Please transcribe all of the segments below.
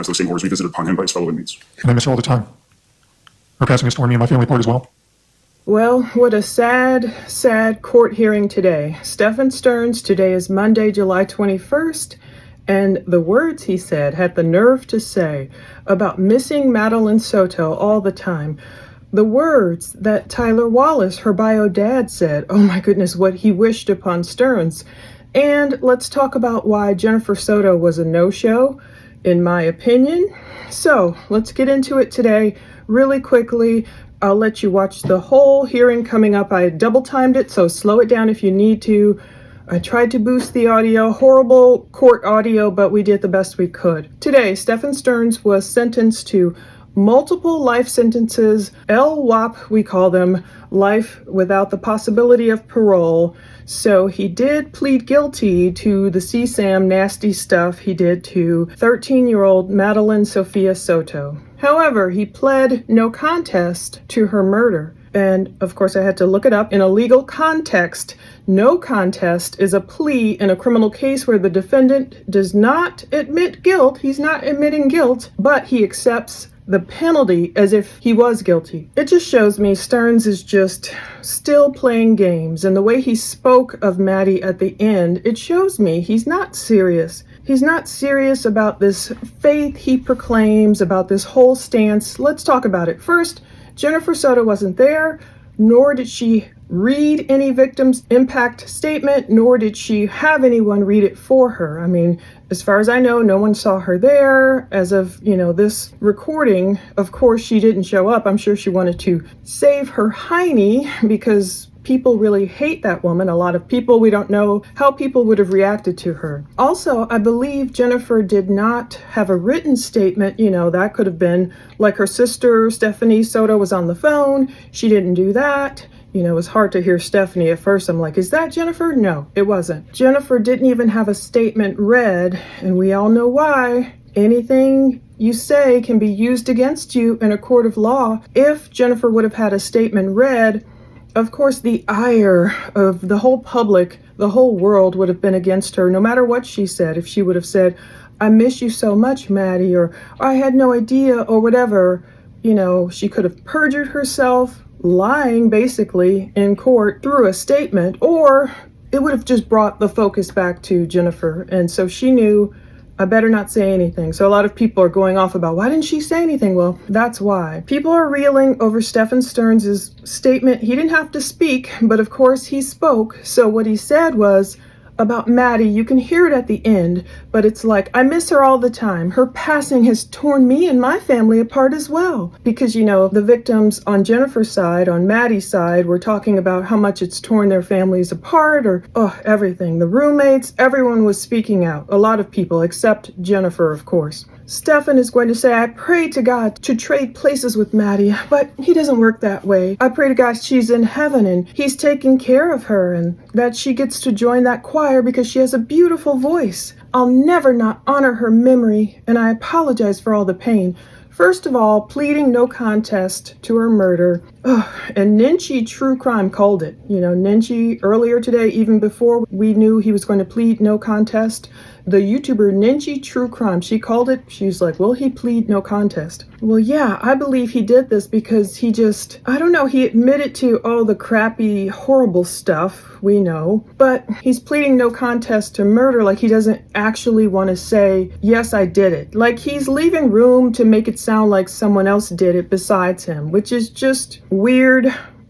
has those same horrors revisited upon him by his fellow inmates. And I miss her all the time. Her passing has torn me and my family apart as well. Well, what a sad, sad court hearing today. Stephan Sterns, today is Monday, July 21st, and the words he said, had the nerve to say about missing Madeline Soto all the time. The words that Tyler Wallace, her bio dad, said, oh my goodness, what he wished upon Sterns. And let's talk about why Jennifer Soto was a no-show, in my opinion. So let's get into it today really quickly. I'll let you watch the whole hearing coming up. I double timed it, so slow it down if you need to. I tried to boost the audio, horrible court audio, but we did the best we could. Today, Stephan Sterns was sentenced to multiple life sentences, LWOP we call them, life without the possibility of parole. So he did plead guilty to the CSAM nasty stuff he did to 13-year-old Madeline Sophia Soto. However, he pled no contest to her murder. And of course, I had to look it up. In a legal context, no contest is a plea in a criminal case where the defendant does not admit guilt. He's not admitting guilt, but he accepts the penalty as if he was guilty. It just shows me Sterns is just still playing games. And the way he spoke of Maddie at the end, it shows me he's not serious. He's not serious about this faith he proclaims, about this whole stance. Let's talk about it. First, Jennifer Soto wasn't there, nor did she read any victim's impact statement, nor did she have anyone read it for her. I mean, as far as I know, no one saw her there. As of, this recording, of course, she didn't show up. I'm sure she wanted to save her hiney because people really hate that woman. A lot of people, we don't know how people would have reacted to her. Also, I believe Jennifer did not have a written statement. That could have been like her sister, Stephanie Soto, was on the phone. She didn't do that. It was hard to hear Stephanie at first. I'm like, is that Jennifer? No, it wasn't. Jennifer didn't even have a statement read, and we all know why. Anything you say can be used against you in a court of law. If Jennifer would have had a statement read, of course, the ire of the whole public, the whole world would have been against her, no matter what she said. If she would have said, I miss you so much, Maddie, or I had no idea, or whatever, she could have perjured herself, lying basically in court through a statement, or it would have just brought the focus back to Jennifer. And so she knew, I better not say anything. So a lot of people are going off about, why didn't she say anything? Well, that's why. People are reeling over Stephan Sterns' statement. He didn't have to speak, but of course he spoke. So what he said was, about Maddie, you can hear it at the end, but it's like, I miss her all the time. Her passing has torn me and my family apart as well. Because, the victims on Jennifer's side, on Maddie's side, were talking about how much it's torn their families apart, or everything. The roommates, everyone was speaking out. A lot of people, except Jennifer, of course. Stephan is going to say, I pray to God to trade places with Maddie, but he doesn't work that way. I pray to God she's in heaven and he's taking care of her and that she gets to join that choir because she has a beautiful voice. I'll never not honor her memory, and I apologize for all the pain. First of all, pleading no contest to her murder. And Ninchi True Crime called it. Ninchi earlier today, even before we knew he was going to plead no contest, the YouTuber Ninchi True Crime, she called it. She's like, will he plead no contest? Well, yeah, I believe he did this because he he admitted to all the crappy, horrible stuff we know, but he's pleading no contest to murder like he doesn't actually want to say, yes, I did it. Like he's leaving room to make it sound like someone else did it besides him, which is just weird.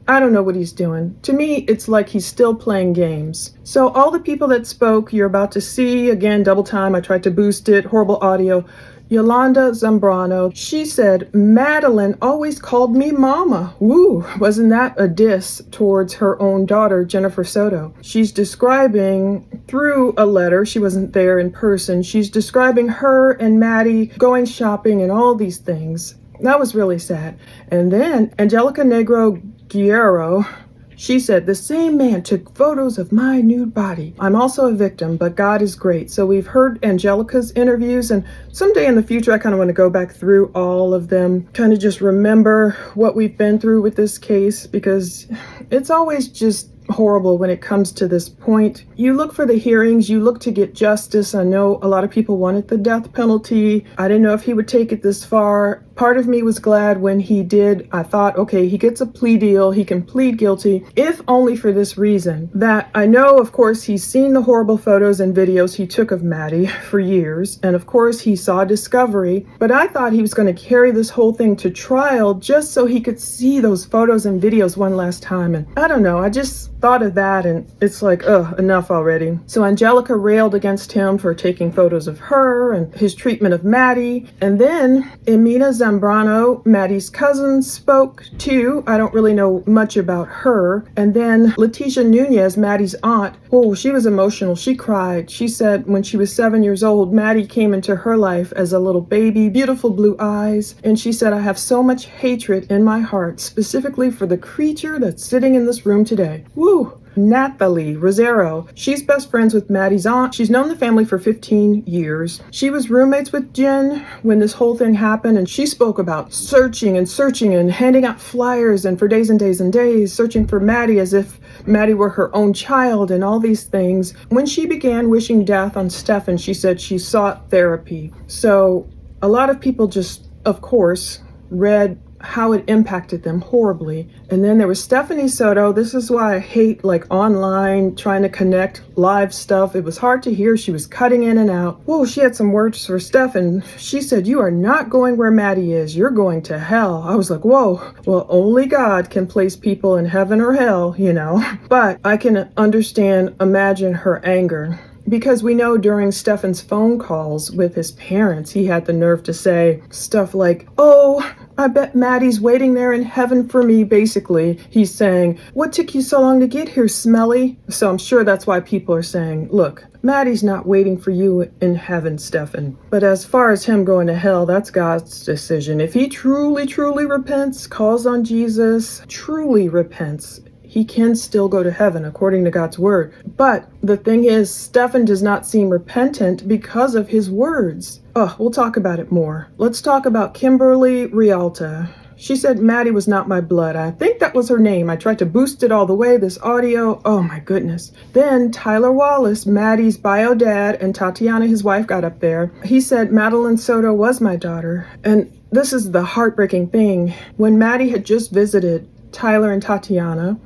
I don't know what he's doing. To me, it's like he's still playing games. So all the people that spoke, you're about to see, again, double time, I tried to boost it, horrible audio. Yolanda Zambrano, she said, Madeline always called me mama. Woo, wasn't that a diss towards her own daughter, Jennifer Soto? She's describing through a letter, she wasn't there in person, she's describing her and Maddie going shopping and all these things. That was really sad. And then Angelica Negro Guerrero, she said, the same man took photos of my nude body. I'm also a victim, but God is great. So we've heard Angelica's interviews, and someday in the future, I kind of want to go back through all of them, kind of just remember what we've been through with this case, because it's always just horrible when it comes to this point. You look for the hearings, you look to get justice. I know a lot of people wanted the death penalty. I didn't know if he would take it this far. Part of me was glad when he did. I thought, okay, he gets a plea deal, he can plead guilty, if only for this reason, that I know, of course, he's seen the horrible photos and videos he took of Maddie for years, and of course he saw discovery, but I thought he was going to carry this whole thing to trial just so he could see those photos and videos one last time. And I don't know, I just thought of that and it's like, ugh, enough already. So Angelica railed against him for taking photos of her and his treatment of Maddie. And then Emina Zambrano, Maddie's cousin, spoke too. I don't really know much about her. And then Leticia Nunez, Maddie's aunt, oh, she was emotional. She cried. She said when she was 7 years old, Maddie came into her life as a little baby, beautiful blue eyes. And she said, I have so much hatred in my heart, specifically for the creature that's sitting in this room today. Woo! Nathalie Rosero. She's best friends with Maddie's aunt. She's known the family for 15 years. She was roommates with Jen when this whole thing happened, and she spoke about searching and handing out flyers and for days and days and days, searching for Maddie as if Maddie were her own child and all these things. When she began wishing death on Stephan, she said she sought therapy. So a lot of people just, of course, read how it impacted them horribly. And then there was Stephanie Soto. This is why I hate like online trying to connect live stuff. It was hard to hear. She was cutting in and out. Whoa, she had some words for Stephan. She said, you are not going where Maddie is. You're going to hell. I was like, whoa, well, only God can place people in heaven or hell, you know. But I can imagine her anger. Because we know during Stephan's phone calls with his parents, he had the nerve to say stuff like, oh, I bet Maddie's waiting there in heaven for me, basically. He's saying, what took you so long to get here, smelly? So I'm sure that's why people are saying, look, Maddie's not waiting for you in heaven, Stephan. But as far as him going to hell, that's God's decision. If he truly, truly repents, calls on Jesus, truly repents, he can still go to heaven according to God's word. But the thing is, Stephan does not seem repentant because of his words. Oh, we'll talk about it more. Let's talk about Kimberly Rialta. She said Maddie was not my blood. I think that was her name. I tried to boost it all the way, this audio. Oh my goodness. Then Tyler Wallace, Maddie's bio dad, and Tatiana, his wife, got up there. He said Madeline Soto was my daughter. And this is the heartbreaking thing. When Maddie had just visited Tyler and Tatiana,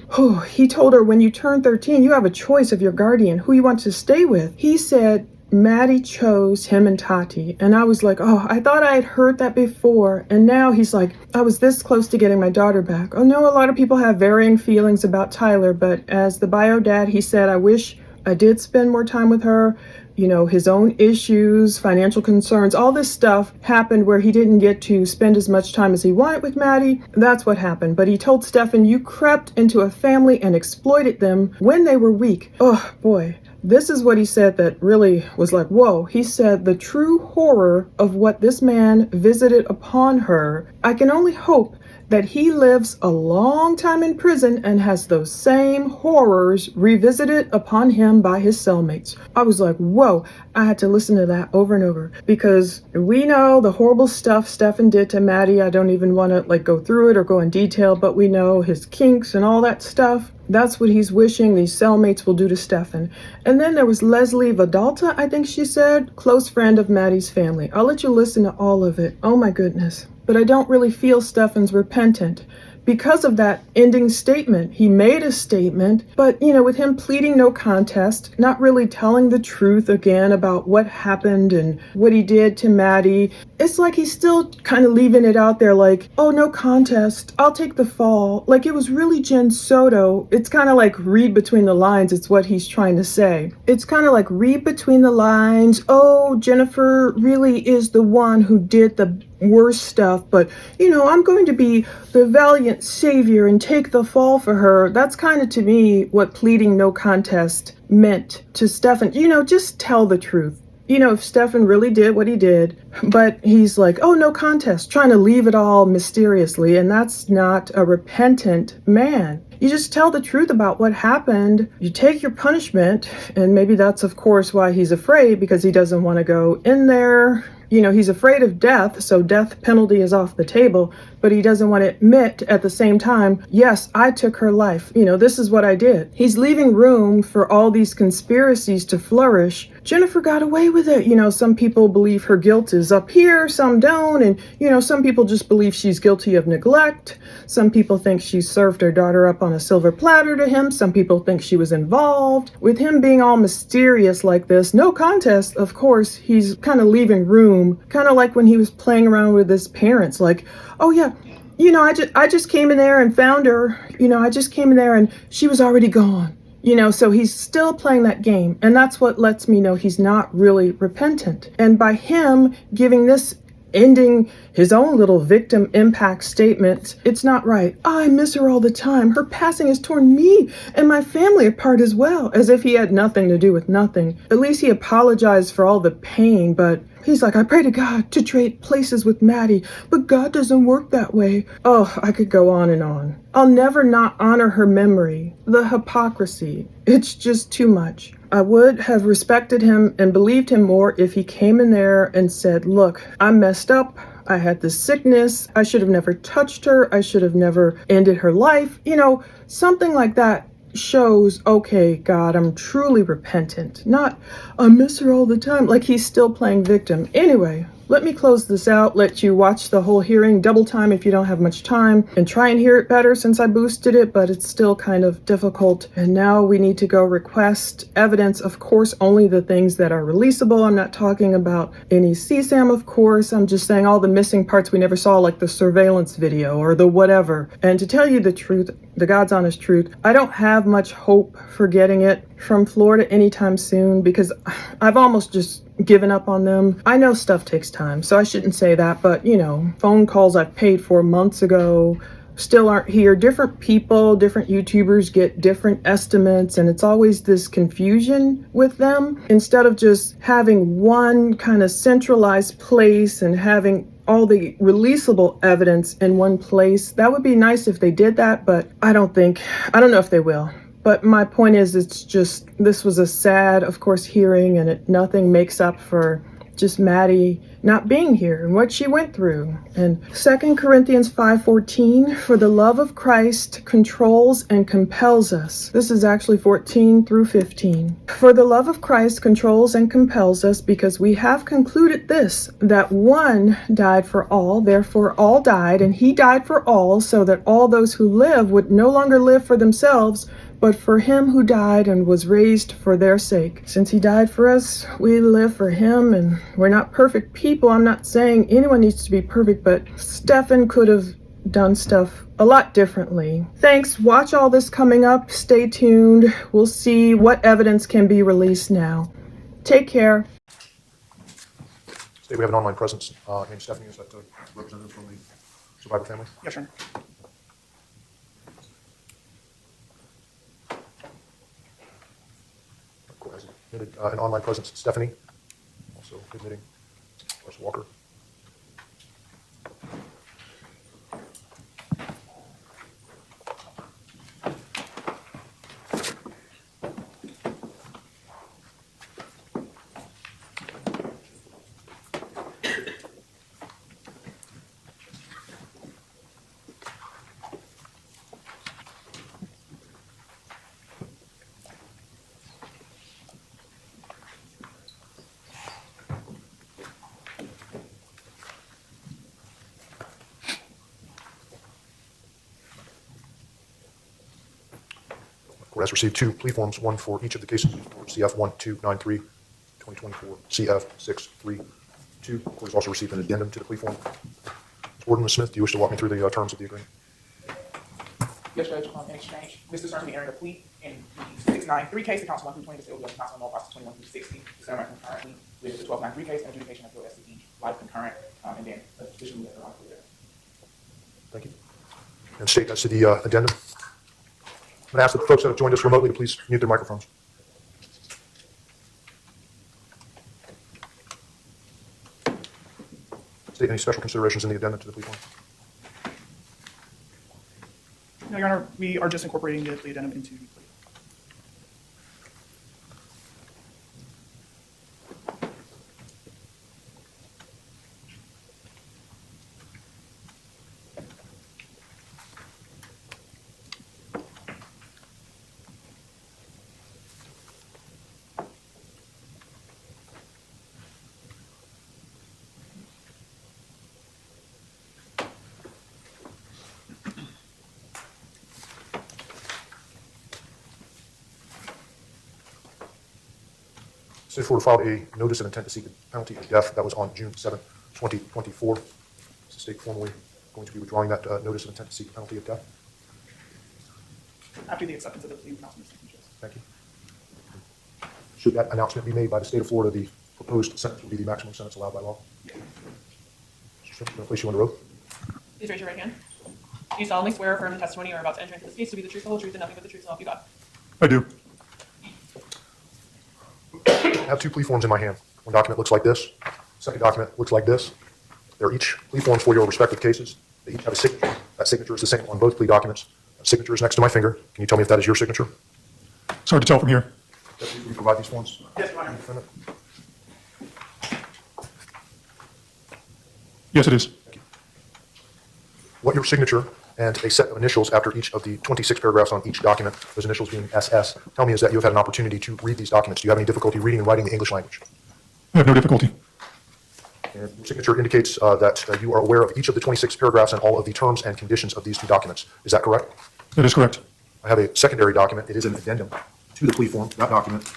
he told her, when you turn 13, you have a choice of your guardian, who you want to stay with. He said Maddie chose him and Tati. And I was like, oh, I thought I had heard that before. And now he's like, I was this close to getting my daughter back. Oh no, a lot of people have varying feelings about Tyler, but as the bio dad, he said, I wish I did spend more time with her. You know, his own issues, financial concerns, all this stuff happened where he didn't get to spend as much time as he wanted with Maddie. That's what happened. But he told Stephan, you crept into a family and exploited them when they were weak. Oh boy, this is what he said that really was like, whoa. He said the true horror of what this man visited upon her. I can only hope that he lives a long time in prison and has those same horrors revisited upon him by his cellmates. I was like, whoa, I had to listen to that over and over because we know the horrible stuff Stephan did to Maddie. I don't even want to go through it or go in detail, but we know his kinks and all that stuff. That's what he's wishing these cellmates will do to Stephan. And then there was Leslie Vidalta, I think she said, close friend of Maddie's family. I'll let you listen to all of it. Oh my goodness. But I don't really feel Stephan's repentant because of that ending statement. He made a statement, but with him pleading no contest, not really telling the truth again about what happened and what he did to Maddie. It's like he's still kind of leaving it out there like, oh, no contest, I'll take the fall. Like it was really Jen Soto. It's kind of like read between the lines. It's what he's trying to say. It's kind of like read between the lines. Oh, Jennifer really is the one who did the worst stuff, but I'm going to be the valiant savior and take the fall for her. That's kind of to me what pleading no contest meant to Stephan. Just tell the truth. If Stephan really did what he did, but he's like, oh, no contest, trying to leave it all mysteriously, and that's not a repentant man. You just tell the truth about what happened. You take your punishment, and maybe that's, of course, why he's afraid, because he doesn't want to go in there He's afraid of death, so death penalty is off the table, but he doesn't want to admit at the same time, yes, I took her life. This is what I did. He's leaving room for all these conspiracies to flourish. Jennifer got away with it. Some people believe her guilt is up here, some don't, and, some people just believe she's guilty of neglect. Some people think she served her daughter up on a silver platter to him. Some people think she was involved. With him being all mysterious like this, no contest, of course, he's kind of leaving room, kind of like when he was playing around with his parents, like, oh yeah, I just came in there and found her, I just came in there and she was already gone. So he's still playing that game. And that's what lets me know he's not really repentant. And by him giving this, ending his own little victim impact statement, it's not right. I miss her all the time. Her passing has torn me and my family apart as well, as if he had nothing to do with nothing. At least he apologized for all the pain, but he's like, I pray to God to trade places with Maddie, but God doesn't work that way. Oh, I could go on and on. I'll never not honor her memory. The hypocrisy. It's just too much. I would have respected him and believed him more if he came in there and said, look, I messed up. I had this sickness. I should have never touched her. I should have never ended her life. Something like that shows, okay, God, I'm truly repentant. Not, I miss her all the time. Like he's still playing victim. Anyway, let me close this out, let you watch the whole hearing double time if you don't have much time, and try and hear it better since I boosted it, but it's still kind of difficult. And now we need to go request evidence, of course, only the things that are releasable. I'm not talking about any CSAM, of course. I'm just saying all the missing parts we never saw, like the surveillance video or the whatever. And to tell you the truth, the God's honest truth, I don't have much hope for getting it from Florida anytime soon because I've almost just given up on them. I know stuff takes time, so I shouldn't say that, but phone calls I've paid for months ago still aren't here. Different people, different YouTubers get different estimates, and it's always this confusion with them. Instead of just having one kind of centralized place and having all the releasable evidence in one place, that would be nice if they did that, but I don't know if they will. But my point is, it's just, this was a sad, of course, hearing, and nothing makes up for just Maddie not being here and what she went through. And 2 Corinthians 5:14, for the love of Christ controls and compels us. This is actually 14 through 15. For the love of Christ controls and compels us because we have concluded this, that one died for all, therefore all died, and he died for all, so that all those who live would no longer live for themselves, but for him who died and was raised for their sake. Since he died for us, we live for him, and we're not perfect people. I'm not saying anyone needs to be perfect, but Stephan could have done stuff a lot differently. Thanks. Watch all this coming up. Stay tuned. We'll see what evidence can be released now. Take care. Today we have an online presence named Stephanie. Is that the representative from the survivor family? Yes, sir. Has admitted an online presence, Stephanie, also admitting Russ Walker. Court has received 2 plea forms, one for each of the cases, CF 1293, 2024, CF 632. Court has also received an addendum to the plea form. Ms. Warden, Ms. Smith, do you wish to walk me through the terms of the agreement? Yes, Judge. In exchange, Mr. Sterns will be entering a plea in the 693 case, the counsel 1 through 20, the state will be the counsel no process 21 through 60, the settlement concurrently with the 1293 case and adjudication of the SCD life concurrent, and then additionally let the life there. Thank you. And state as to the addendum. I'm going to ask that the folks that have joined us remotely to please mute their microphones. State any special considerations in the addendum to the plea form. No, Your Honor, we are just incorporating the plea addendum into the plea. State of Florida filed a notice of intent to seek the penalty of death. That was on June 7, 2024. Is the state formally going to be withdrawing that notice of intent to seek the penalty of death? After the acceptance of the plea, councilman Stephen Sterns. Thank you. Should that announcement be made by the state of Florida, the proposed sentence will be the maximum sentence allowed by law. Mr. Sterns, I'm going to place you under oath. Please raise your right hand. Do you solemnly swear or affirm the testimony you are about to enter into this case to be the truth, the whole truth, and nothing but the truth, so help you God? I do. I have two plea forms in my hand. One document looks like this. Second document looks like this. They're each plea forms for your respective cases. They each have a signature. That signature is the same on both plea documents. That signature is next to my finger. Can you tell me if that is your signature? It's hard to tell from here. Deputy, will you provide these forms? Yes, Your Honor. Defendant? Yes, it is. What your signature and a set of initials after each of the 26 paragraphs on each document, those initials being SS, tell me is that you have had an opportunity to read these documents. Do you have any difficulty reading and writing the English language? I have no difficulty. And your signature indicates that you are aware of each of the 26 paragraphs and all of the terms and conditions of these two documents. Is that correct? That is correct. I have a secondary document. It is an addendum to the plea form. That document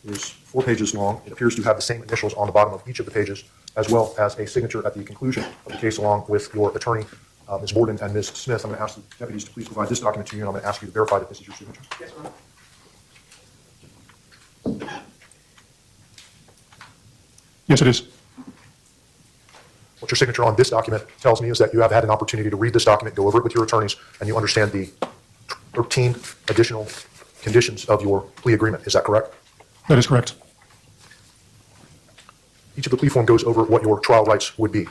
is 4 pages long. It appears to have the same initials on the bottom of each of the pages, as well as a signature at the conclusion of the case along with your attorney, Ms. Borden and Ms. Smith. I'm going to ask the deputies to please provide this document to you, and I'm going to ask you to verify that this is your signature. Yes, Your Honor. Yes, it is. What your signature on this document tells me is that you have had an opportunity to read this document, go over it with your attorneys, and you understand the 13 additional conditions of your plea agreement. Is that correct? That is correct. Each of the plea form goes over what your trial rights would be.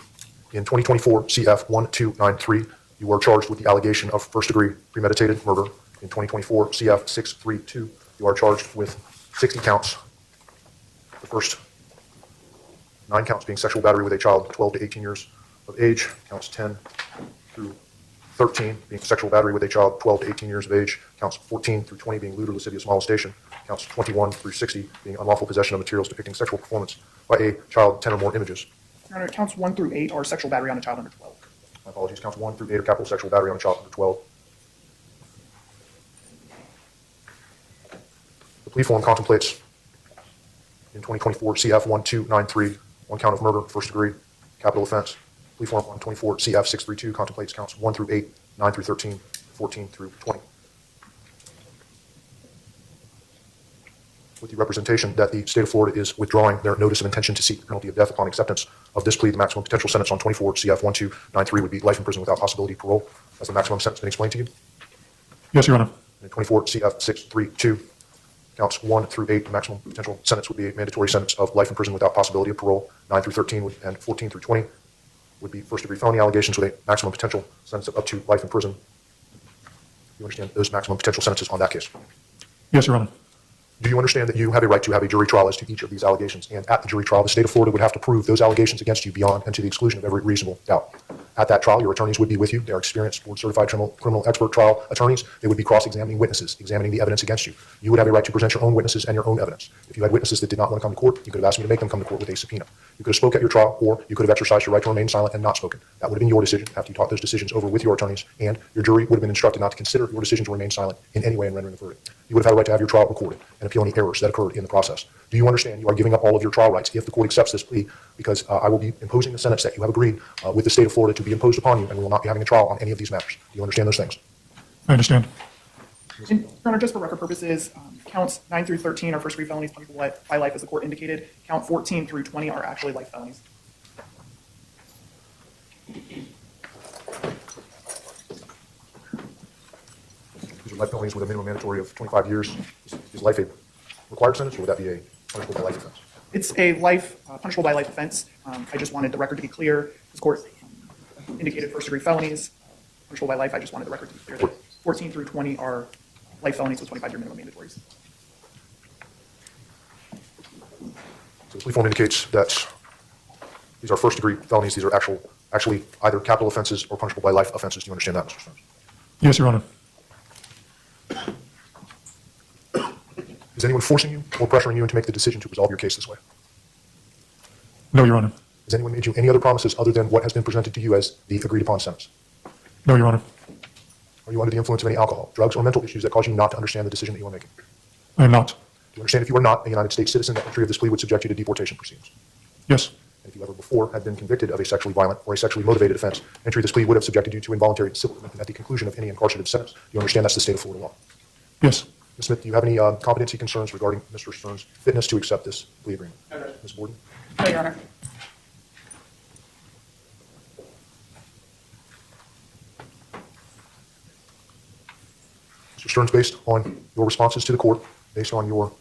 In 2024 CF 1293, you are charged with the allegation of first-degree premeditated murder. In 2024 CF 632, you are charged with 60 counts. The first 9 counts being sexual battery with a child 12 to 18 years of age. Counts 10 through 13 being sexual battery with a child 12 to 18 years of age. Counts 14 through 20 being lewd or lascivious molestation. Counts 21 through 60 being unlawful possession of materials depicting sexual performance by a child, 10 or more images. Your Honor, counts 1 through 8 are sexual battery on a child under 12. My apologies. Counts 1 through 8 are capital sexual battery on a child under 12. The plea form contemplates in 2024 CF 1293, 1 count of murder, first degree, capital offense. Plea form 124 CF 632 contemplates counts 1 through 8, 9 through 13, 14 through 20. With the representation that the state of Florida is withdrawing their notice of intention to seek the penalty of death upon acceptance of this plea, the maximum potential sentence on 24 CF 1293 would be life in prison without possibility of parole. Has the maximum sentence been explained to you? Yes, Your Honor. And 24 CF 632, counts 1 through 8, the maximum potential sentence would be a mandatory sentence of life in prison without possibility of parole. 9 through 13 and 14 through 20 would be first-degree felony allegations with a maximum potential sentence of up to life in prison. You understand those maximum potential sentences on that case? Yes, Your Honor. Do you understand that you have a right to have a jury trial as to each of these allegations? And at the jury trial, the state of Florida would have to prove those allegations against you beyond and to the exclusion of every reasonable doubt. At that trial, your attorneys would be with you. They are experienced, board-certified criminal expert trial attorneys. They would be cross-examining witnesses, examining the evidence against you. You would have a right to present your own witnesses and your own evidence. If you had witnesses that did not want to come to court, you could have asked me to make them come to court with a subpoena. You could have spoke at your trial, or you could have exercised your right to remain silent and not spoken. That would have been your decision after you talked those decisions over with your attorneys, and your jury would have been instructed not to consider your decision to remain silent in any way in rendering a verdict. You would have had a right to have your trial recorded and appeal any errors that occurred in the process. Do you understand you are giving up all of your trial rights if the court accepts this plea? Because I will be imposing the sentence that you have agreed with the state of Florida to be imposed upon you, and we will not be having a trial on any of these matters. Do you understand those things? I understand. And, Your Honor, just for record purposes, counts 9 through 13 are first-degree felonies punishable by life, as the court indicated. Count 14 through 20 are actually life felonies. These are life felonies with a minimum mandatory of 25 years. Is life a required sentence, or would that be a punishable by life offense? It's a life, punishable by life offense. I just wanted the record to be clear. This court indicated first-degree felonies, punishable by life. I just wanted the record to be clear that 14 through 20 are life felonies with 25-year minimum mandatories. So the plea form indicates that these are first-degree felonies. These are actually either capital offenses or punishable by life offenses. Do you understand that, Mr. Sterns? Yes, Your Honor. Is anyone forcing you or pressuring you into make the decision to resolve your case this way? No, Your Honor. Has anyone made you any other promises other than what has been presented to you as the agreed-upon sentence? No, Your Honor. Are you under the influence of any alcohol, drugs, or mental issues that cause you not to understand the decision that you are making? I am not. you understand if you are not a United States citizen that entry of this plea would subject you to deportation proceedings? Yes. And if you ever before had been convicted of a sexually violent or a sexually motivated offense, entry of this plea would have subjected you to involuntary civil commitment at the conclusion of any incarcerative sentence. Do you understand that's the state of Florida law? Yes. Ms. Smith, do you have any competency concerns regarding Mr. Sterns' fitness to accept this plea agreement? No, Judge. Ms. Borden? No, Your Honor. Mr. Sterns, based on your responses to the court, based on your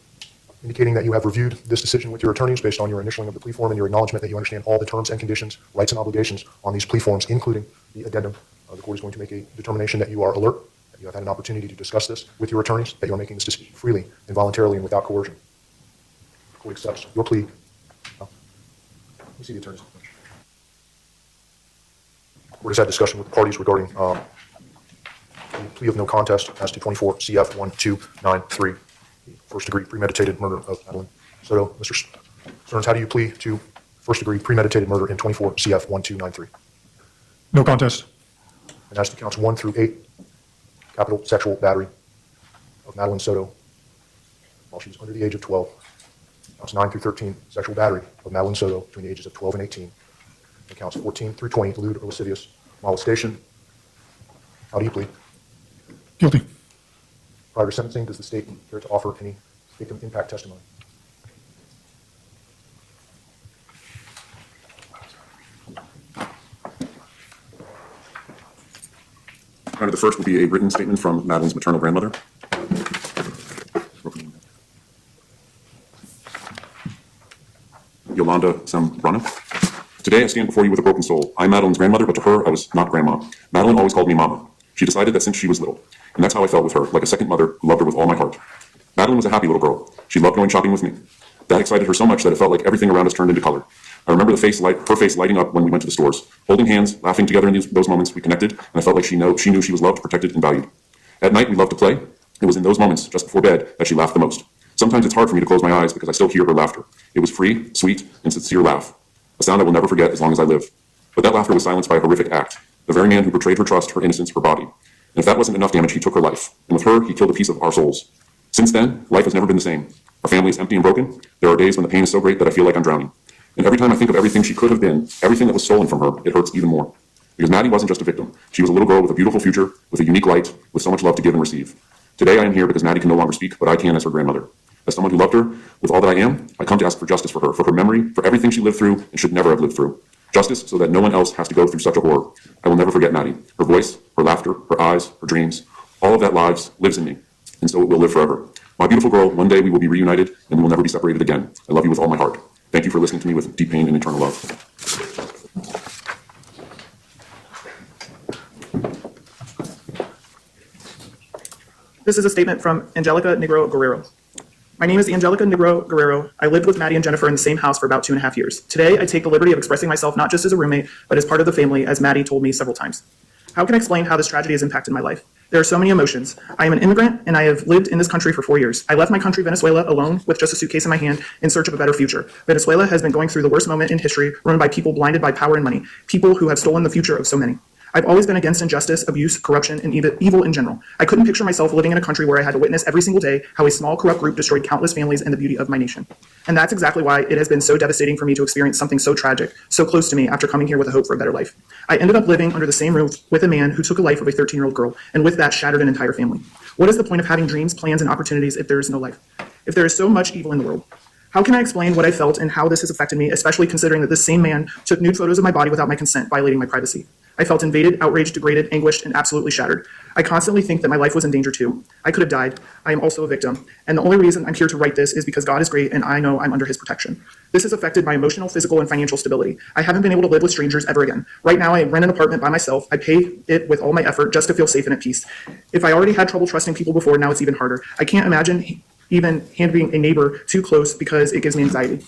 indicating that you have reviewed this decision with your attorneys, based on your initialing of the plea form and your acknowledgement that you understand all the terms and conditions, rights and obligations on these plea forms, including the addendum, the court is going to make a determination that you are alert, that you have had an opportunity to discuss this with your attorneys, that you are making this decision freely and voluntarily and without coercion. The court accepts your plea. Let me see the attorneys. The court has had discussion with the parties regarding the plea of no contest as to 24 CF 1293, the first-degree premeditated murder of Madeline Soto. Mr. Sterns, how do you plead to first-degree premeditated murder in 24 CF 1293? No contest. And as to counts 1 through 8, capital sexual battery of Madeline Soto while she was under the age of 12. Counts 9 through 13, sexual battery of Madeline Soto between the ages of 12 and 18. And counts 14 through 20, lewd or lascivious molestation. How do you plead? Guilty. Prior to sentencing, does the state care to offer any victim impact testimony? Your Honor, the first will be a written statement from Madeline's maternal grandmother. Yolanda Zambrano. Today I stand before you with a broken soul. I'm Madeline's grandmother, but to her I was not grandma. Madeline always called me mama. She decided that since she was little, and that's how I felt with her, like a second mother who loved her with all my heart. Madeline was a happy little girl. She loved going shopping with me. That excited her so much that it felt like everything around us turned into color. I remember her face lighting up when we went to the stores. Holding hands, laughing together in those moments, we connected, and I felt like she knew she was loved, protected, and valued. At night, we loved to play. It was in those moments, just before bed, that she laughed the most. Sometimes it's hard for me to close my eyes because I still hear her laughter. It was free, sweet, and sincere laugh. A sound I will never forget as long as I live. But that laughter was silenced by a horrific act. The very man who betrayed her trust, her innocence, her body. And if that wasn't enough damage, he took her life. And with her, he killed a piece of our souls. Since then, life has never been the same. Our family is empty and broken. There are days when the pain is so great that I feel like I'm drowning. And every time I think of everything she could have been, everything that was stolen from her, it hurts even more. Because Maddie wasn't just a victim. She was a little girl with a beautiful future, with a unique light, with so much love to give and receive. Today I am here because Maddie can no longer speak, but I can as her grandmother. As someone who loved her with all that I am, I come to ask for justice for her memory, for everything she lived through and should never have lived through. Justice so that no one else has to go through such a horror. I will never forget Maddie. Her voice, her laughter, her eyes, her dreams, all of that lives in me. And so it will live forever. My beautiful girl, one day we will be reunited and we will never be separated again. I love you with all my heart. Thank you for listening to me with deep pain and eternal love. This is a statement from Angelica Negro Guerrero. My name is Angelica Negro Guerrero. I lived with Maddie and Jennifer in the same house for about 2.5 years. Today, I take the liberty of expressing myself not just as a roommate, but as part of the family, as Maddie told me several times. How can I explain how this tragedy has impacted my life? There are so many emotions. I am an immigrant, and I have lived in this country for 4 years. I left my country, Venezuela, alone with just a suitcase in my hand in search of a better future. Venezuela has been going through the worst moment in history, run by people blinded by power and money, people who have stolen the future of so many. I've always been against injustice, abuse, corruption, and evil in general. I couldn't picture myself living in a country where I had to witness every single day how a small, corrupt group destroyed countless families and the beauty of my nation. And that's exactly why it has been so devastating for me to experience something so tragic, so close to me after coming here with a hope for a better life. I ended up living under the same roof with a man who took the life of a 13-year-old girl, and with that shattered an entire family. What is the point of having dreams, plans, and opportunities if there is no life? If there is so much evil in the world? How can I explain what I felt and how this has affected me, especially considering that this same man took nude photos of my body without my consent, violating my privacy? I felt invaded, outraged, degraded, anguished, and absolutely shattered. I constantly think that my life was in danger too. I could have died. I am also a victim. And the only reason I'm here to write this is because God is great and I know I'm under his protection. This has affected my emotional, physical, and financial stability. I haven't been able to live with strangers ever again. Right now, I rent an apartment by myself. I pay it with all my effort just to feel safe and at peace. If I already had trouble trusting people before, now it's even harder. I can't imagine even handling a neighbor too close because it gives me anxiety.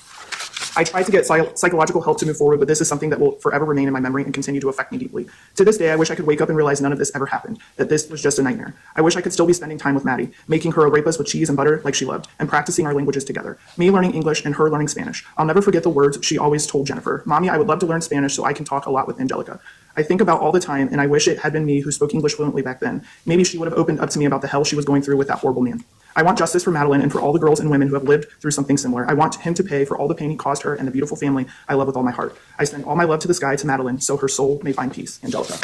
I tried to get psychological help to move forward, but this is something that will forever remain in my memory and continue to affect me deeply. To this day, I wish I could wake up and realize none of this ever happened, that this was just a nightmare. I wish I could still be spending time with Maddie, making her a rapist with cheese and butter like she loved, and practicing our languages together. Me learning English and her learning Spanish. I'll never forget the words she always told Jennifer. Mommy, I would love to learn Spanish so I can talk a lot with Angelica. I think about all the time, and I wish it had been me who spoke English fluently back then. Maybe she would have opened up to me about the hell she was going through with that horrible man. I want justice for Madeline and for all the girls and women who have lived through something similar. I want him to pay for all the pain he caused her and the beautiful family I love with all my heart. I send all my love to the sky to Madeline so her soul may find peace. Angelica.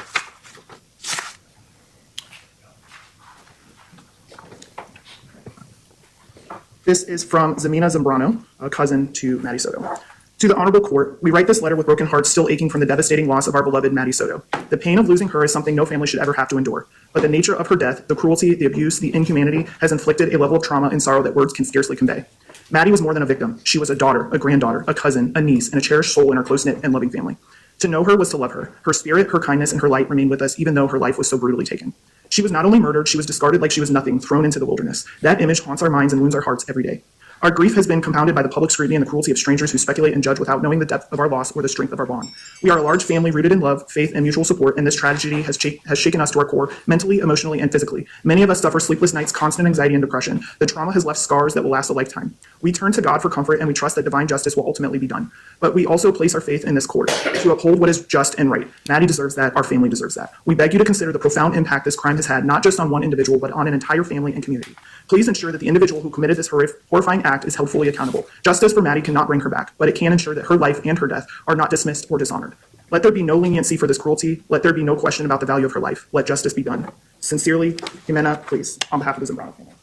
This is from Zemina Zambrano, a cousin to Maddie Soto. To the Honorable Court, we write this letter with broken hearts still aching from the devastating loss of our beloved Maddie Soto. The pain of losing her is something no family should ever have to endure. But the nature of her death, the cruelty, the abuse, the inhumanity has inflicted a level of trauma and sorrow that words can scarcely convey. Maddie was more than a victim. She was a daughter, a granddaughter, a cousin, a niece, and a cherished soul in our close-knit and loving family. To know her was to love her. Her spirit, her kindness, and her light remained with us even though her life was so brutally taken. She was not only murdered, she was discarded like she was nothing, thrown into the wilderness. That image haunts our minds and wounds our hearts every day. Our grief has been compounded by the public scrutiny and the cruelty of strangers who speculate and judge without knowing the depth of our loss or the strength of our bond. We are a large family rooted in love, faith, and mutual support, and this tragedy has shaken us to our core, mentally, emotionally, and physically. Many of us suffer sleepless nights, constant anxiety, and depression. The trauma has left scars that will last a lifetime. We turn to God for comfort, and we trust that divine justice will ultimately be done. But we also place our faith in this court to uphold what is just and right. Maddie deserves that. Our family deserves that. We beg you to consider the profound impact this crime has had, not just on one individual, but on an entire family and community. Please ensure that the individual who committed this horrifying act is held fully accountable. Justice for Maddie cannot bring her back, but it can ensure that her life and her death are not dismissed or dishonored. Let there be no leniency for this cruelty. Let there be no question about the value of her life. Let justice be done. Sincerely, Jimena, please, on behalf of the Zambrano family.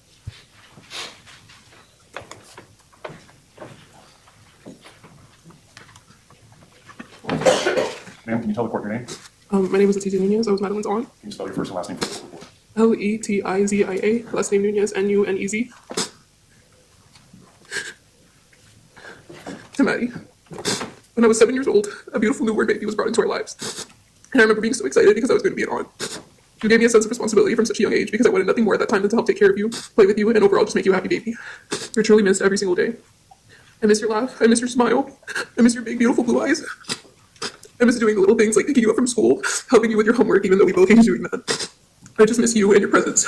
Ma'am, can you tell the court your name? My name is Letizia Nunez. I was Madeline's aunt. Can you spell your first and last name for the court? Letizia. Last name Nunez. Nunez. To Maddie. When I was 7 years old, a beautiful newborn baby was brought into our lives. And I remember being so excited because I was going to be an aunt. You gave me a sense of responsibility from such a young age because I wanted nothing more at that time than to help take care of you, play with you, and overall just make you a happy baby. You're truly missed every single day. I miss your laugh. I miss your smile. I miss your big, beautiful blue eyes. I miss doing the little things like picking you up from school, helping you with your homework, even though we both hate doing that. I just miss you and your presence.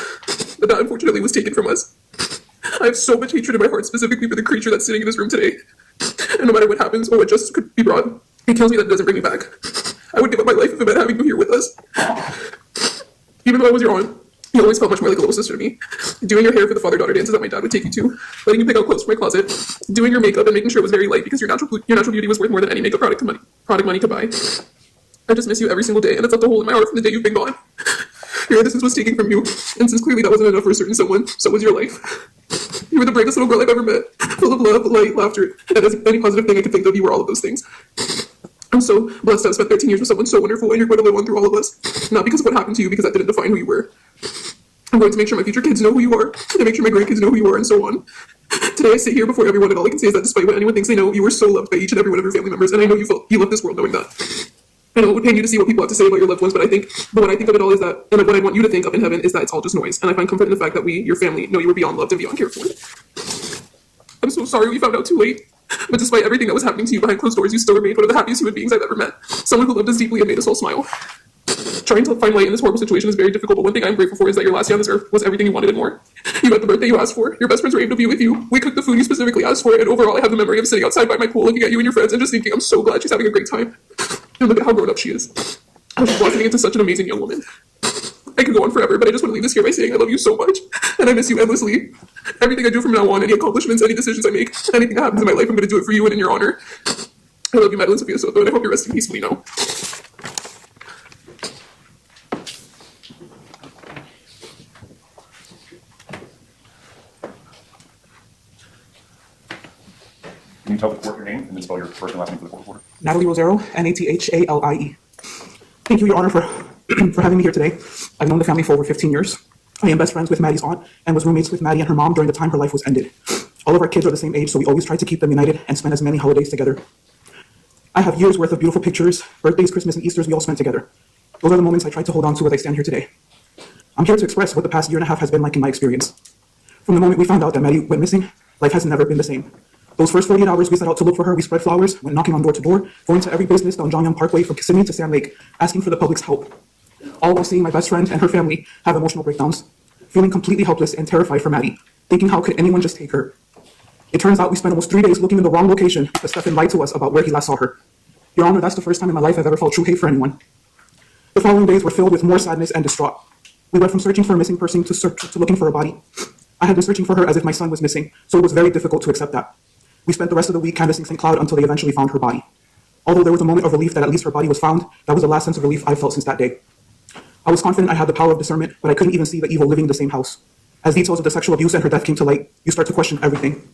But that unfortunately was taken from us. I have so much hatred in my heart specifically for the creature that's sitting in this room today. And no matter what happens or what justice could be brought, it kills me that it doesn't bring me back. I would give up my life if it meant having you here with us. Even though I was your aunt, you always felt much more like a little sister to me. Doing your hair for the father-daughter dances that my dad would take you to, letting you pick out clothes from my closet, doing your makeup and making sure it was very light because your natural beauty was worth more than any makeup product money could buy. I just miss you every single day, and it's left a hole in my heart from the day you've been gone. Your innocence was taken from you, and since clearly that wasn't enough for a certain someone, so was your life. You were the bravest little girl I've ever met, full of love, light, laughter, and as any positive thing I could think of, you were all of those things. I'm so blessed to have spent 13 years with someone so wonderful, and you're going to live on through all of us. Not because of what happened to you, because that didn't define who you were. I'm going to make sure my future kids know who you are, and make sure my grandkids know who you are, and so on. Today I sit here before everyone, and all I can say is that despite what anyone thinks they know, you were so loved by each and every one of your family members, and I know you left this world knowing that. I know it would pain you to see what people have to say about your loved ones, but what I think of it all is that, and what I want you to think up in heaven is that it's all just noise, and I find comfort in the fact that we, your family, know you were beyond loved and beyond cared for. I'm so sorry we found out too late, but despite everything that was happening to you behind closed doors, you still remained one of the happiest human beings I've ever met. Someone who loved us deeply and made us all smile. Trying to find light in this horrible situation is very difficult, but one thing I'm grateful for is that your last day on this earth was everything you wanted and more. You got the birthday you asked for, your best friends were able to be with you, we cooked the food you specifically asked for, and overall I have the memory of sitting outside by my pool looking at you and your friends and just thinking I'm so glad she's having a great time. And look at how grown up she is. How she's blossoming into such an amazing young woman. I could go on forever, but I just want to leave this here by saying I love you so much, and I miss you endlessly. Everything I do from now on, any accomplishments, any decisions I make, anything that happens in my life, I'm going to do it for you and in your honor. I love you, Madeline Sophia Soto, and I hope you're resting peacefully now. Can you tell the court your name and then spell your first and last name for the court reporter? Natalie Rosero, Nathalie. Thank you, Your Honor, for having me here today. I've known the family for over 15 years. I am best friends with Maddie's aunt and was roommates with Maddie and her mom during the time her life was ended. All of our kids are the same age, so we always try to keep them united and spend as many holidays together. I have years worth of beautiful pictures, birthdays, Christmas, and Easters we all spent together. Those are the moments I try to hold on to as I stand here today. I'm here to express what the past year and a half has been like in my experience. From the moment we found out that Maddie went missing, life has never been the same. Those first 48 hours we set out to look for her, we spread flowers, went knocking on door to door, going to every business down John Young Parkway from Kissimmee to Sand Lake, asking for the public's help. All while seeing my best friend and her family have emotional breakdowns, feeling completely helpless and terrified for Maddie, thinking how could anyone just take her. It turns out we spent almost 3 days looking in the wrong location because Stephan lied to us about where he last saw her. Your Honor, that's the first time in my life I've ever felt true hate for anyone. The following days were filled with more sadness and distraught. We went from searching for a missing person to looking for a body. I had been searching for her as if my son was missing, so it was very difficult to accept that. We spent the rest of the week canvassing St. Cloud until they eventually found her body. Although there was a moment of relief that at least her body was found, that was the last sense of relief I felt since that day. I was confident I had the power of discernment, but I couldn't even see the evil living in the same house. As details of the sexual abuse and her death came to light, you start to question everything.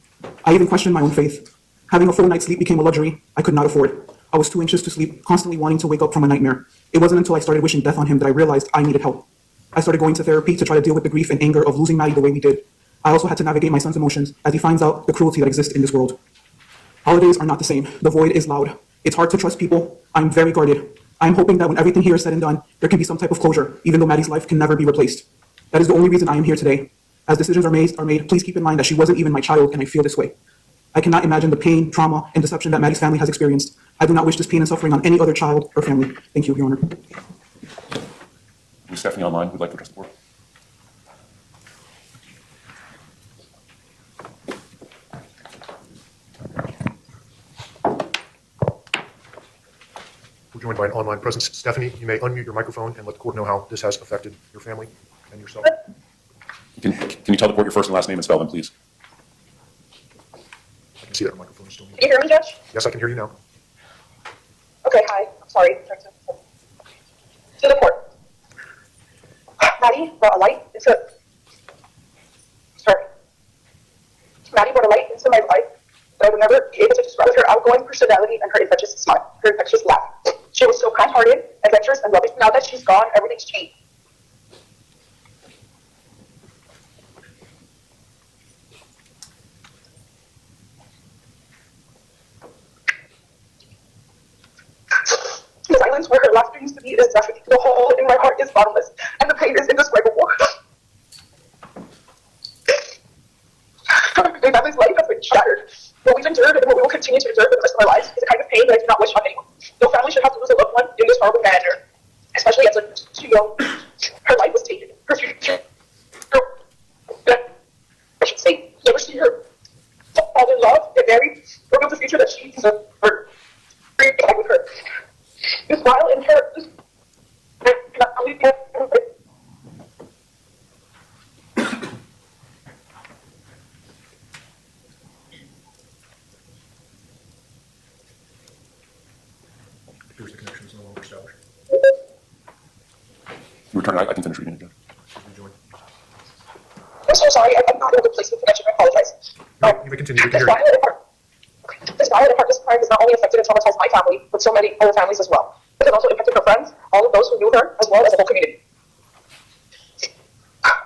I even questioned my own faith. Having a full night's sleep became a luxury I could not afford. I was too anxious to sleep, constantly wanting to wake up from a nightmare. It wasn't until I started wishing death on him that I realized I needed help. I started going to therapy to try to deal with the grief and anger of losing Maddie the way we did. I also had to navigate my son's emotions as he finds out the cruelty that exists in this world. Holidays are not the same. The void is loud. It's hard to trust people. I'm very guarded. I'm hoping that when everything here is said and done, there can be some type of closure, even though Maddie's life can never be replaced. That is the only reason I am here today. As decisions are made, please keep in mind that she wasn't even my child, and I feel this way. I cannot imagine the pain, trauma, and deception that Maddie's family has experienced. I do not wish this pain and suffering on any other child or family. Thank you, Your Honor. Ms. Stephanie online, would like to address the board. We're joined by an online presence. Stephanie, you may unmute your microphone and let the court know how this has affected your family and yourself. Can you tell the court your first and last name and spell them, please? I can see that her microphone is still muted. Can you hear me, Judge? Yes, I can hear you now. Okay, hi. I'm sorry. To the court. Maddie brought a light into... Sorry. Maddie brought a light into my life that I would never be able to describe with her outgoing personality and her infectious smile, her infectious laugh. She was so kind-hearted, adventurous, and loving. Now that she's gone, everything's changed. The silence where her laughter used to be is deafening. The hole in my heart is bottomless, and the pain is indescribable. My family's life has been shattered. What we've endured and what we will continue to endure for the rest of our lives is a kind of pain that I do not wish on anyone. No family should have to lose a loved one in this horrible manner, especially as too young. Her life was taken. Her future, I should say, never see her fall in love, get married, or build the future that she deserves. Bring it back with her. You smile and her. Appears the connection is no longer established. You return, I can finish reading it, Judge. Rejoin. I'm so sorry. I'm not able to place the connection. I apologize. You may continue. We can This hear you. violent and heartless crime has not only affected and traumatized my family, but so many other families as well. It has also impacted her friends, all of those who knew her, as well as the whole community.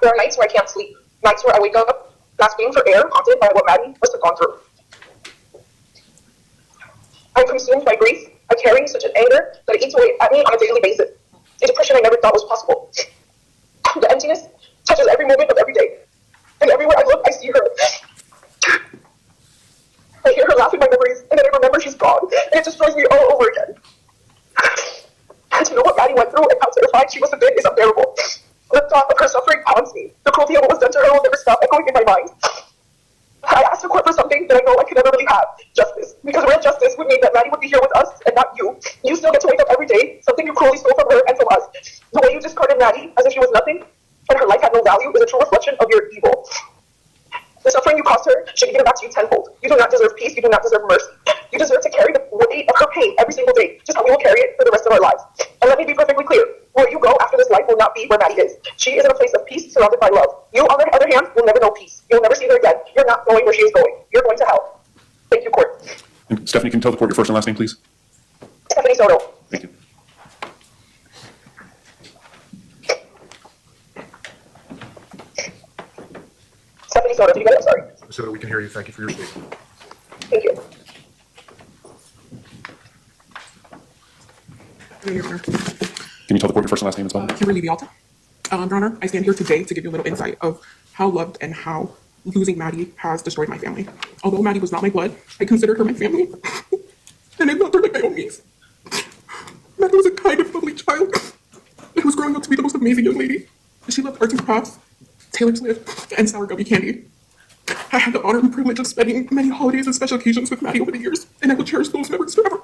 There are nights where I can't sleep, nights where I wake up gasping for air, haunted by what Maddie must have gone through. I'm consumed by grief. I carry such an anger that it eats away at me on a daily basis. A depression I never thought was possible. The emptiness touches every moment of every day. And everywhere I look, I see her. I hear her laugh in my memories, and then I remember she's gone, and it destroys me all over again. And to know what Maddie went through and how terrified she must have been is unbearable. The thought of her suffering haunts me. The cruelty of what was done to her will never stop echoing in my mind. I asked the court for something that I know I could never really have, justice. Because real justice would mean that Maddie would be here with us, and not you. You still get to wake up every day, something you cruelly stole from her and from us. The way you discarded Maddie as if she was nothing, and her life had no value, is a true reflection of your evil. The suffering you caused her should be given back to you tenfold. You do not deserve peace. You do not deserve mercy. You deserve to carry the weight of her pain every single day, just how we will carry it for the rest of our lives. And let me be perfectly clear. Where you go after this life will not be where Maddie is. She is in a place of peace surrounded by love. You, on the other hand, will never know peace. You'll never see her again. You're not going where she is going. You're going to hell. Thank you, court. And Stephanie, can you tell the court your first and last name, please? Stephanie Soto. Thank you. Stephanie Soto. Did you get it? I'm sorry. Ms. Soto, we can hear you. Thank you for your statement. Thank you. Your Honor. Can you tell the court your first and last name and spell them? Kimberly Vialta. Your Honor, I stand here today to give you a little insight of how loved and how losing Maddie has destroyed my family. Although Maddie was not my blood, I considered her my family, and I loved her like my own niece. Maddie was a kind and lovely child, and was growing up to be the most amazing young lady. She loved arts and crafts, Taylor Swift, and sour gummy candy. I had the honor and privilege of spending many holidays and special occasions with Maddie over the years, and I will cherish those memories forever.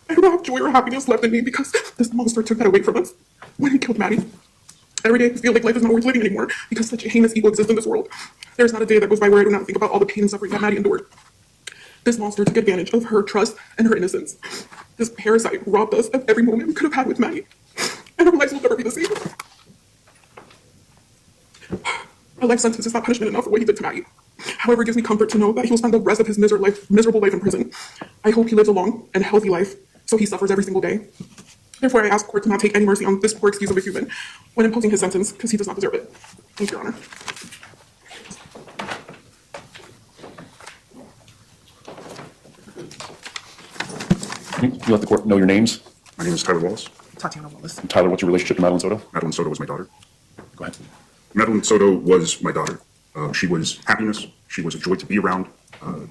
I don't have joy or happiness left in me because this monster took that away from us when he killed Maddie. Every day I feel like life is not worth living anymore because such a heinous evil exists in this world. There's not a day that goes by where I do not think about all the pain and suffering that Maddie endured. This monster took advantage of her trust and her innocence. This parasite robbed us of every moment we could have had with Maddie. And our lives will never be the same. A life sentence is not punishment enough for what he did to Maddie. However, it gives me comfort to know that he will spend the rest of his miserable life in prison. I hope he lives a long and healthy life, so he suffers every single day. Therefore, I ask the court to not take any mercy on this poor excuse of a human when imposing his sentence, because he does not deserve it. Thank you, Your Honor. You let the court know your names. My name is Tyler Wallace. Tatiana Wallace. And Tyler, what's your relationship to Madeline Soto? Madeline Soto was my daughter. Go ahead. Madeline Soto was my daughter. She was happiness. She was a joy to be around.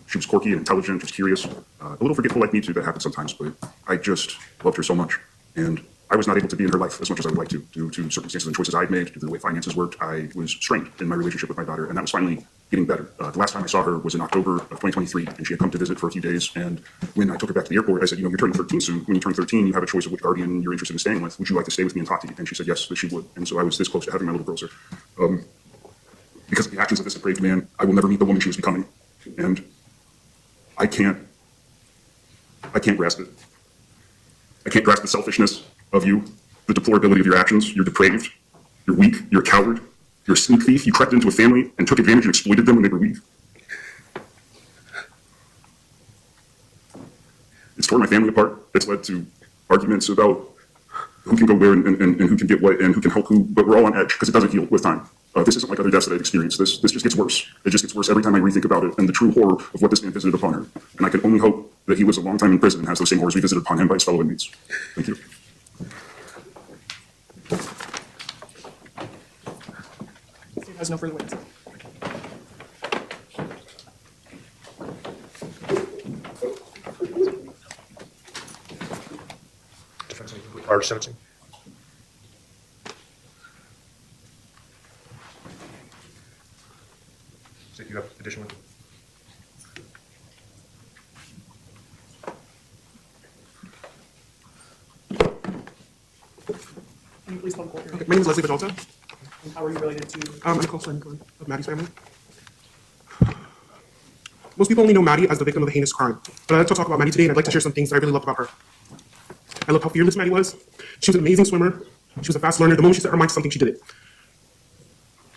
She was quirky and intelligent, just curious. A little forgetful like me too, that happens sometimes, but I just loved her so much. And I was not able to be in her life as much as I would like to, due to circumstances and choices I had made, due to the way finances worked. I was strained in my relationship with my daughter, and that was finally getting better. The last time I saw her was in October of 2023, and she had come to visit for a few days. And when I took her back to the airport, I said, you're turning 13 soon. When you turn 13, you have a choice of which guardian you're interested in staying with. Would you like to stay with me and talk to you? And she said yes, that she would. And so I was this close to having my little girl, sir. Because of the actions of this depraved man, I will never meet the woman she was becoming. And I can't grasp it. I can't grasp the selfishness of you, the deplorability of your actions. You're depraved. You're weak. You're a coward. You're a sneak thief. You crept into a family and took advantage and exploited them when they were weak. It's torn my family apart. It's led to arguments about who can go where and who can get what and who can help who, but we're all on edge because it doesn't heal with time. This isn't like other deaths that I've experienced. This just gets worse. It just gets worse every time I rethink about it and the true horror of what this man visited upon her. And I can only hope that he was a long time in prison and has those same horrors we visited upon him by his fellow inmates. Thank you. State has no further witnesses. Defense, anything prior to sentencing? State, you have additional? Can you please come forward? Okay, my name is Leslie Badalta. And how are you related to? I'm a close friend of Maddie's family. Most people only know Maddie as the victim of a heinous crime, but I'd like to talk about Maddie today, and I'd like to share some things that I really loved about her. I love how fearless Maddie was. She was an amazing swimmer. She was a fast learner. The moment she set her mind to something, she did it.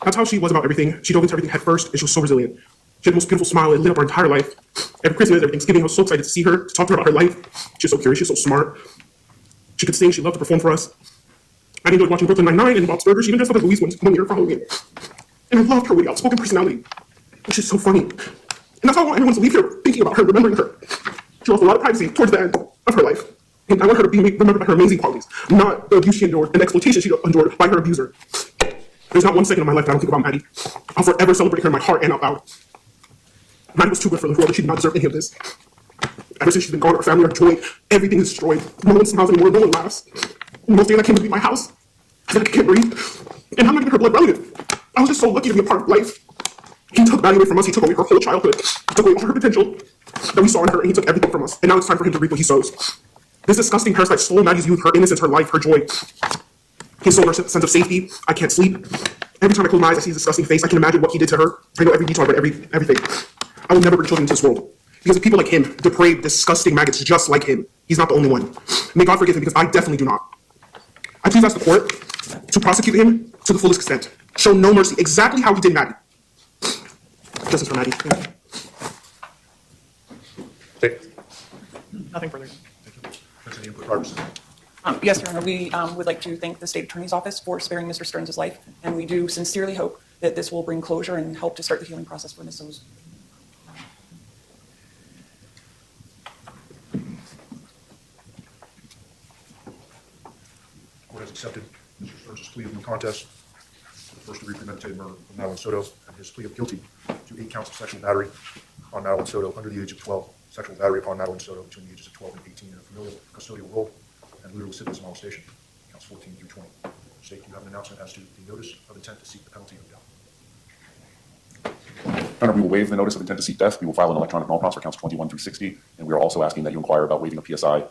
That's how she was about everything. She dove into everything head first, and she was so resilient. She had the most beautiful smile. It lit up her entire life. Every Christmas, every Thanksgiving, I was so excited to see her, to talk to her about her life. She was so curious. She was so smart. She could sing. She loved to perform for us. I enjoyed watching Brooklyn Nine-Nine and Bob's Burgers. She even dressed up as Louise one year for Halloween. And I loved her witty, outspoken personality. And she's so funny. And that's how I want everyone to leave here thinking about her, remembering her. She lost a lot of privacy towards the end of her life. And I want her to be remembered by her amazing qualities, not the abuse she endured and the exploitation she endured by her abuser. There's not one second of my life that I don't think about Maddie. I'll forever celebrate her in my heart and out loud. Maddie was too good for the world, and she did not deserve any of this. Ever since she's been gone, our family, our joy, everything is destroyed. No one smiles anymore, no one laughs. And most days I came to leave my house, I feel like I can't breathe. And I'm not even her blood relative. I was just so lucky to be a part of life. He took Maddie away from us, he took away her whole childhood, he took away all her potential that we saw in her, and he took everything from us. And now it's time for him to reap what he sows. This disgusting parasite stole Maddie's youth, her innocence, her life, her joy. He stole her sense of safety. I can't sleep. Every time I close my eyes, I see his disgusting face. I can imagine what he did to her. I know every detail about everything. I will never bring children into this world. Because of people like him, depraved, disgusting maggots just like him. He's not the only one. May God forgive him, because I definitely do not. I please ask the court to prosecute him to the fullest extent. Show no mercy, exactly how he did Maddie. Justice for Maddie. Thank you. State. Nothing further. Defense, any input prior to sentencing? Yes, Your Honor, we would like to thank the State Attorney's Office for sparing Mr. Sterns' life, and we do sincerely hope that this will bring closure and help to start the healing process for Ms. So's. Court has accepted Mr. Sterns' plea of no contest to the first-degree premeditated murder of Madeline Soto and his plea of guilty to 8 counts of sexual battery on Madeline Soto under the age of 12, sexual battery upon Madeline Soto between the ages of 12 and 18 in a familial custodial role, and lewd lascivious molestation, counts 14 through 20. State, you have an announcement as to the notice of intent to seek the penalty of death. Your Honor, we will waive the notice of intent to seek death. We will file an electronic null for counts 21 through 60, and we are also asking that you inquire about waiving a PSI,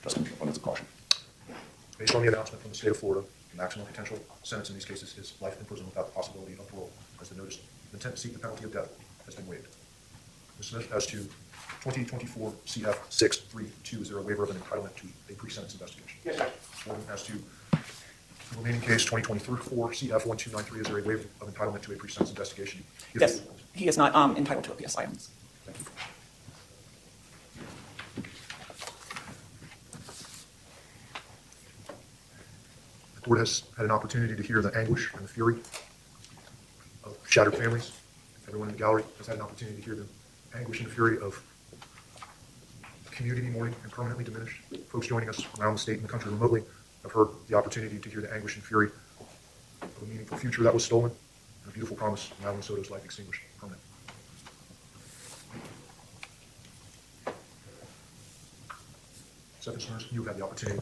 just in abundance of caution. Based on the announcement from the state of Florida, The maximum potential sentence in these cases is life in prison without the possibility of parole, as the notice of intent to seek the penalty of death has been waived. Ms. Smith, as to 2024 CF 632, is there a waiver of an entitlement to a pre-sentence investigation? Yes, Judge. Gordon, as to the remaining case 2024 CF 1293, is there a waiver of entitlement to a pre-sentence investigation? Yes, he is not entitled to a PSI. Thank you. The court has had an opportunity to hear the anguish and the fury of shattered families. Everyone in the gallery has had an opportunity to hear the anguish and fury of community mourning and permanently diminished. Folks joining us around the state and the country remotely have heard the opportunity to hear the anguish and fury of a meaningful future that was stolen and a beautiful promise of Madeline Soto's life extinguished permanently. Stephan Sterns, you have had the opportunity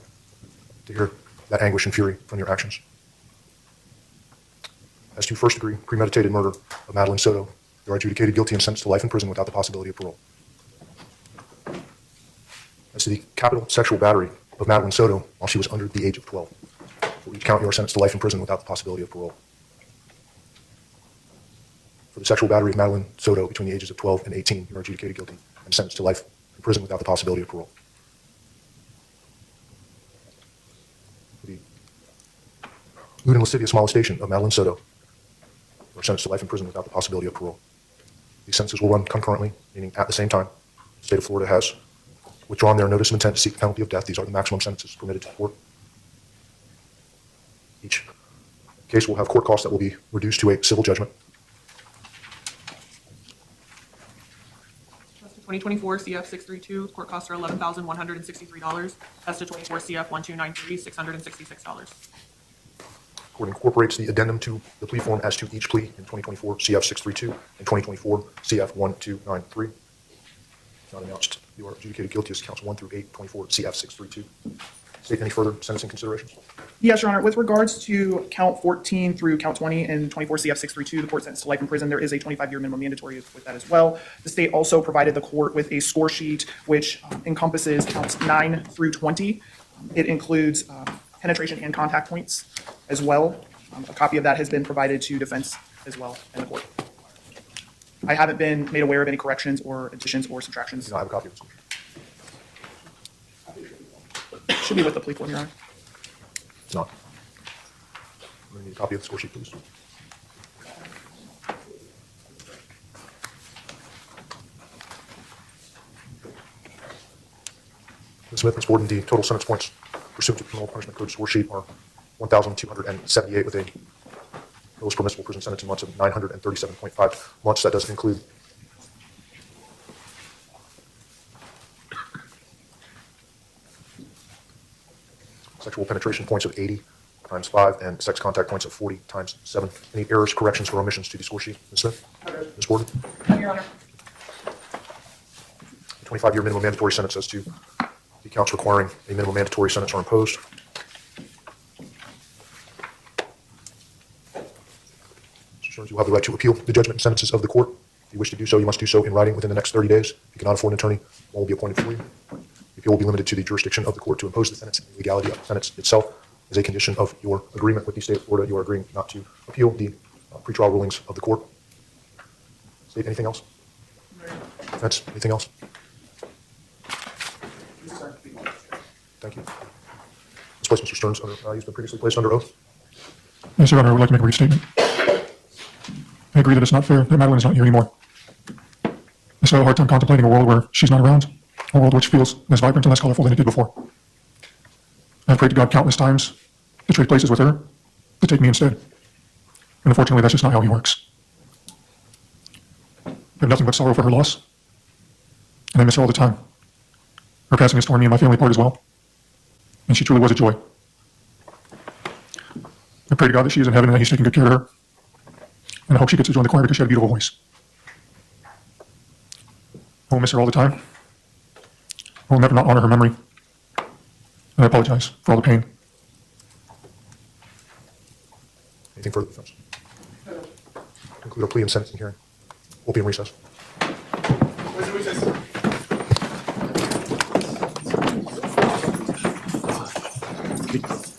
to hear that anguish and fury from your actions. As to first-degree premeditated murder of Madeline Soto, you are adjudicated guilty and sentenced to life in prison without the possibility of parole. As to the capital sexual battery of Madeline Soto while she was under the age of 12, for each count you are sentenced to life in prison without the possibility of parole. For the sexual battery of Madeline Soto between the ages of 12 and 18, you are adjudicated guilty and sentenced to life in prison without the possibility of parole. For the lewd and lascivious molestation of Madeline Soto, you are sentenced to life in prison without the possibility of parole. These sentences will run concurrently, meaning at the same time. The state of Florida has withdrawn their notice of intent to seek the penalty of death. These are the maximum sentences permitted to the court. Each case will have court costs that will be reduced to a civil judgment. 2024 CF 632, court costs are $11,163. As to 24 CF 1293, $666. Court incorporates the addendum to the plea form as to each plea in 2024 CF 632 and 2024 CF 1293. Not announced. You are adjudicated guilty as counts 1 through 8, 24 CF 632. State, any further sentencing considerations? Yes, Your Honor. With regards to count 14 through count 20 and 24 CF 632, the court sentenced to life in prison. There is a 25-year minimum mandatory with that as well. The state also provided the court with a score sheet which encompasses counts 9 through 20. It includes penetration and contact points as well. A copy of that has been provided to defense as well in the court. I haven't been made aware of any corrections or additions or subtractions. Do not have a copy of this. Should be with the plea form, Your Honor. It's not. I'm going to need a copy of the score sheet, please. Ms. Smith, Ms. Borden, the total sentence points pursuant to the Criminal Punishment Code score sheet are 1,278 with a lowest permissible prison sentence in months of 937.5 months. That doesn't include sexual penetration points of 80 times 5 and sex contact points of 40 times 7. Any errors, corrections, or omissions to the score sheet? Ms. Smith? Ms. Borden? Your Honor. 25-year minimum mandatory sentence as to the counts requiring a minimum mandatory sentence are imposed. Mr. Sterns, you will have the right to appeal the judgment and sentences of the court. If you wish to do so, you must do so in writing within the next 30 days. If you cannot afford an attorney, one will be appointed for you. The appeal will be limited to the jurisdiction of the court to impose the sentence. The legality of the sentence itself is a condition of your agreement with the state of Florida. You are agreeing not to appeal the pretrial rulings of the court. State, anything else? Defense, anything else? Thank you. Let's place Mr. Sterns under, he's been previously placed under oath. Yes, Your Honor, I would like to make a brief statement. I agree that it's not fair that Madeline is not here anymore. I still have a hard time contemplating a world where she's not around, a world which feels less vibrant and less colorful than it did before. I've prayed to God countless times to trade places with her, to take me instead. And unfortunately, that's just not how he works. I have nothing but sorrow for her loss, and I miss her all the time. Her passing has torn me and my family apart as well, and she truly was a joy. I pray to God that she is in heaven and that he's taking good care of her, and I hope she gets to join the choir because she had a beautiful voice. I will miss her all the time. I will never not honor her memory, and I apologize for all the pain. Anything further, defense? Conclude our plea and sentencing hearing. We'll be in recess. Recess.